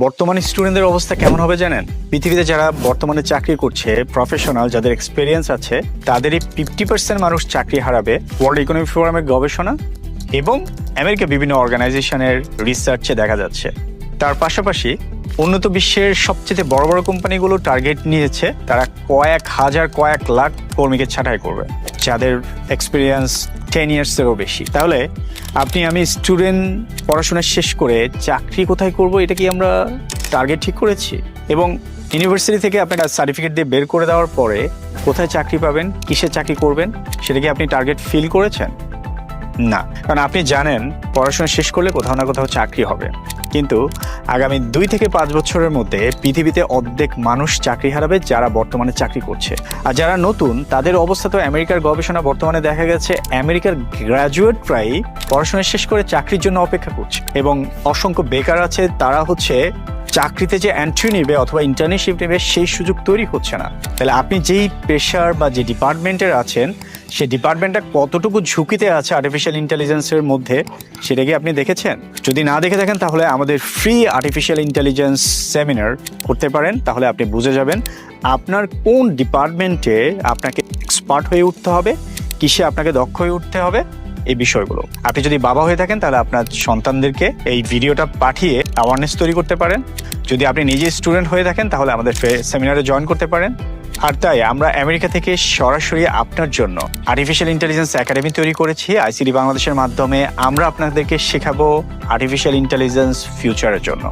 বর্তমান স্টুডেন্টদের অবস্থা কেমন হবে জানেন? পৃথিবীতে যারা বর্তমানে চাকরি করছে, প্রফেশনাল যাদের এক্সপেরিয়েন্স আছে, তাদেরই 50% মানুষ চাকরি হারাবে। ওয়ার্ল্ড ইকোনমিক ফোরামের গবেষণা এবং আমেরিকা বিভিন্ন অর্গানাইজেশনের রিসার্চে দেখা যাচ্ছে। তার পাশাপাশি উন্নত বিশ্বের সবচেয়ে বড় বড় কোম্পানিগুলো টার্গেট নিয়েছে তারা কয়েক হাজার কয়েক লাখ কর্মীকে ছাঁটাই করবে যাদের এক্সপিরিয়েন্স 10 ইয়ার্সেরও বেশি। তাহলে আমি স্টুডেন্ট পড়াশোনা শেষ করে চাকরি কোথায় করব, এটা কি আমরা টার্গেট ঠিক করেছি? এবং ইউনিভার্সিটি থেকে আপনাকে সার্টিফিকেট দিয়ে বের করে দেওয়ার পরে কোথায় চাকরি পাবেন, কিসে চাকরি করবেন, সেটা কি আপনি টার্গেট ফিল করেছেন? না, কারণ আপনি জানেন পড়াশোনা শেষ করলে কোথাও না কোথাও চাকরি হবে, কিন্তু আগামী 2 থেকে 5 বছরের মধ্যে পৃথিবীতে অর্ধেক মানুষ চাকরি হারাবে যারা বর্তমানে চাকরি করছে। আর যারা নতুন তাদের অবস্থা তো আমেরিকার গবেষণা বর্তমানে দেখা গেছে আমেরিকার গ্র্যাজুয়েট প্রায় পড়াশোনা শেষ করে চাকরির জন্য অপেক্ষা করছে এবং অসংখ্য বেকার আছে, তারা চাকরিতে যে এন্ট্রি নেবে অথবা ইন্টার্নশিপ নেবে সেই সুযোগ তৈরি হচ্ছে না। তাহলে আপনি যেই পেশার বা যে ডিপার্টমেন্টের আছেন সেই ডিপার্টমেন্টটা কতটুকু ঝুঁকিতে আছে আর্টিফিশিয়াল ইন্টেলিজেন্সের মধ্যে, সেটা কি আপনি দেখেছেন? যদি না দেখে থাকেন তাহলে আমাদের ফ্রি আর্টিফিশিয়াল ইন্টেলিজেন্স সেমিনার করতে পারেন, তাহলে আপনি বুঝে যাবেন আপনার কোন ডিপার্টমেন্টে আপনাকে এক্সপার্ট হয়ে উঠতে হবে, কিসে আপনাকে দক্ষ হয়ে উঠতে হবে, এই বিষয়গুলো। আপনি যদি বাবা হয়ে থাকেন তাহলে আপনার সন্তানদেরকে এই ভিডিওটা পাঠিয়ে অ্যাওয়ারনেস তৈরি করতে পারেন। যদি আপনি নিজে স্টুডেন্ট হয়ে থাকেন তাহলে আমাদের সেমিনারে জয়েন করতে পারেন। আর তাই আমরা আমেরিকা থেকে সরাসরি আপনার জন্য আর্টিফিশিয়াল ইন্টেলিজেন্স একাডেমি তৈরি করেছি আইসিটি বাংলাদেশের মাধ্যমে। আমরা আপনাদেরকে শেখাবো আর্টিফিশিয়াল ইন্টেলিজেন্স ফিউচারের জন্য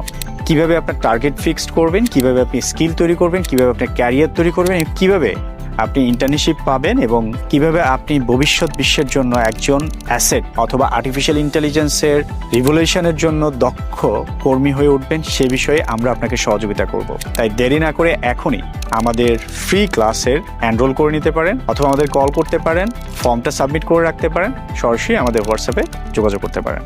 কিভাবে আপনার টার্গেট ফিক্সড করবেন, কিভাবে আপনি স্কিল তৈরি করবেন, কিভাবে আপনার ক্যারিয়ার তৈরি করবেন, কিভাবে আপনি ইন্টার্নশিপ পাবেন এবং কিভাবে আপনি ভবিষ্যৎ বিশ্বের জন্য একজন অ্যাসেট অথবা আর্টিফিশিয়াল ইন্টেলিজেন্সের রিভলিউশনের জন্য দক্ষ কর্মী হয়ে উঠবেন, সে বিষয়ে আমরা আপনাকে সহযোগিতা করব। তাই দেরি না করে এখনই আমাদের ফ্রি ক্লাসের এনরোল করে নিতে পারেন অথবা আমাদের কল করতে পারেন, ফর্মটা সাবমিট করে রাখতে পারেন, সরাসরি আমাদের হোয়াটসঅ্যাপে যোগাযোগ করতে পারেন।